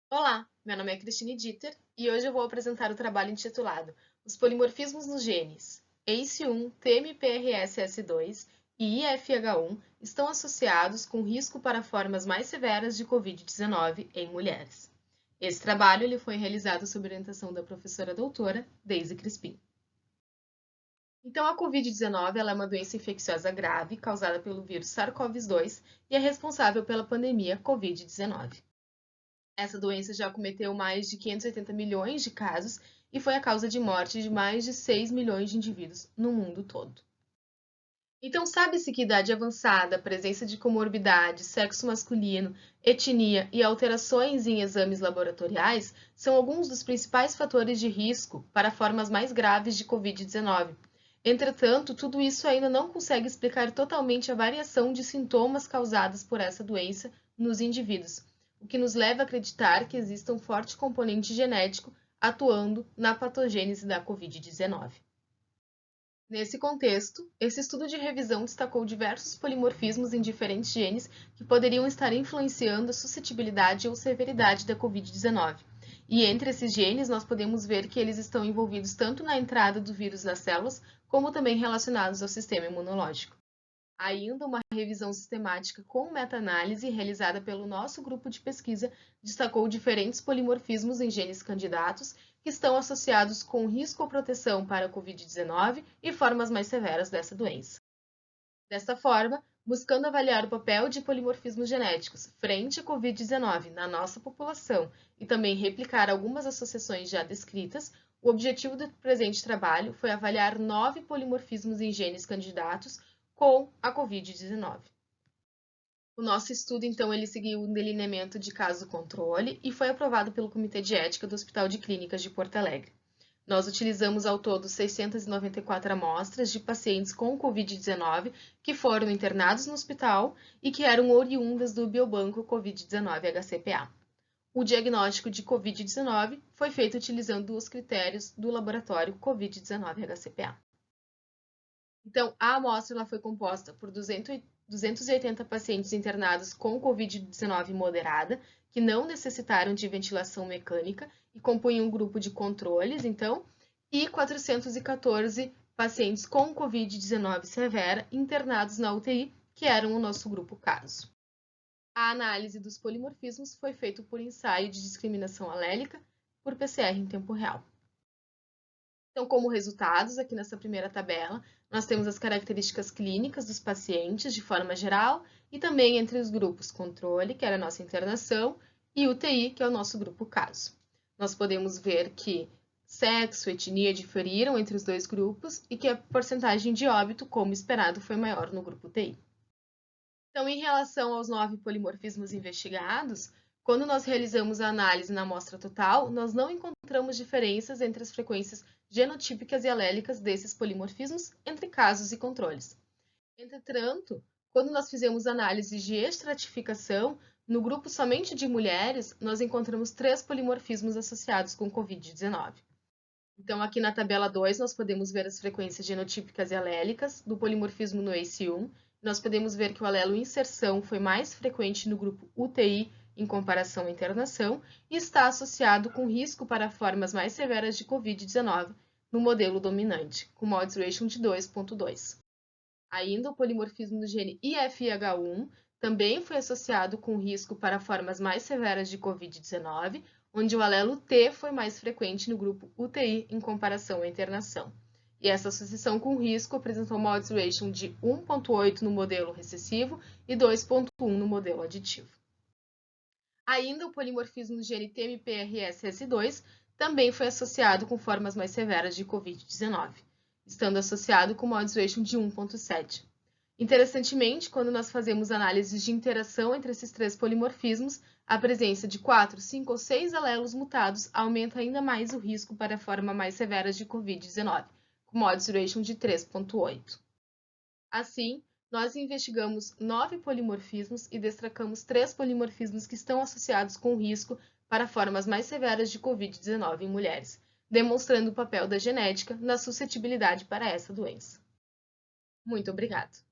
Olá, meu nome é Cristine Dieter e hoje eu vou apresentar o trabalho intitulado Os polimorfismos nos genes ACE1, TMPRSS2 e IFH1 estão associados com risco para formas mais severas de Covid-19 em mulheres. Esse trabalho ele foi realizado sob orientação da professora doutora Daisy Crispim. Então, a Covid-19 ela é uma doença infecciosa grave causada pelo vírus SARS-CoV-2 e é responsável pela pandemia Covid-19. Essa doença já acometeu mais de 580 milhões de casos e foi a causa de morte de mais de 6 milhões de indivíduos no mundo todo. Então, sabe-se que idade avançada, presença de comorbidade, sexo masculino, etnia e alterações em exames laboratoriais são alguns dos principais fatores de risco para formas mais graves de Covid-19. Entretanto, tudo isso ainda não consegue explicar totalmente a variação de sintomas causadas por essa doença nos indivíduos, o que nos leva a acreditar que existe um forte componente genético atuando na patogênese da Covid-19. Nesse contexto, esse estudo de revisão destacou diversos polimorfismos em diferentes genes que poderiam estar influenciando a suscetibilidade ou severidade da Covid-19. E entre esses genes, nós podemos ver que eles estão envolvidos tanto na entrada do vírus nas células, como também relacionados ao sistema imunológico. Ainda uma revisão sistemática com meta-análise realizada pelo nosso grupo de pesquisa destacou diferentes polimorfismos em genes candidatos que estão associados com risco ou proteção para a Covid-19 e formas mais severas dessa doença. Desta forma, buscando avaliar o papel de polimorfismos genéticos frente à Covid-19 na nossa população e também replicar algumas associações já descritas, o objetivo do presente trabalho foi avaliar 9 polimorfismos em genes candidatos com a Covid-19. O nosso estudo, então, ele seguiu um delineamento de caso-controle e foi aprovado pelo Comitê de Ética do Hospital de Clínicas de Porto Alegre. Nós utilizamos ao todo 694 amostras de pacientes com Covid-19 que foram internados no hospital e que eram oriundas do biobanco Covid-19 HCPA. O diagnóstico de Covid-19 foi feito utilizando os critérios do laboratório Covid-19 HCPA. Então, a amostra ela foi composta por 280 pacientes internados com Covid-19 moderada, que não necessitaram de ventilação mecânica e compunham um grupo de controles, então, e 414 pacientes com Covid-19 severa internados na UTI, que eram o nosso grupo caso. A análise dos polimorfismos foi feita por ensaio de discriminação alélica por PCR em tempo real. Então, como resultados, aqui nessa primeira tabela, nós temos as características clínicas dos pacientes de forma geral e também entre os grupos controle, que era a nossa internação, e UTI, que é o nosso grupo caso. Nós podemos ver que sexo e etnia diferiram entre os dois grupos e que a porcentagem de óbito, como esperado, foi maior no grupo UTI. Então, em relação aos 9 polimorfismos investigados, quando nós realizamos a análise na amostra total, nós não encontramos diferenças entre as frequências genotípicas e alélicas desses polimorfismos entre casos e controles. Entretanto, quando nós fizemos análise de estratificação, no grupo somente de mulheres, nós encontramos 3 polimorfismos associados com Covid-19. Então, aqui na tabela 2, nós podemos ver as frequências genotípicas e alélicas do polimorfismo no ACE1. Nós podemos ver que o alelo inserção foi mais frequente no grupo UTI em comparação à internação e está associado com risco para formas mais severas de Covid-19 no modelo dominante, com odds ratio de 2,2. Ainda o polimorfismo do gene IFH1 também foi associado com risco para formas mais severas de Covid-19, onde o alelo T foi mais frequente no grupo UTI em comparação à internação. E essa associação com risco apresentou uma odds ratio de 1,8 no modelo recessivo e 2,1 no modelo aditivo. Ainda o polimorfismo do gene TMPRSS2 também foi associado com formas mais severas de Covid-19, estando associado com uma odds ratio de 1,7. Interessantemente, quando nós fazemos análises de interação entre esses 3 polimorfismos, a presença de 4, 5 ou 6 alelos mutados aumenta ainda mais o risco para a forma mais severa de Covid-19, com odds ratio de 3,8. Assim, nós investigamos 9 polimorfismos e destacamos 3 polimorfismos que estão associados com risco para formas mais severas de Covid-19 em mulheres, demonstrando o papel da genética na suscetibilidade para essa doença. Muito obrigada!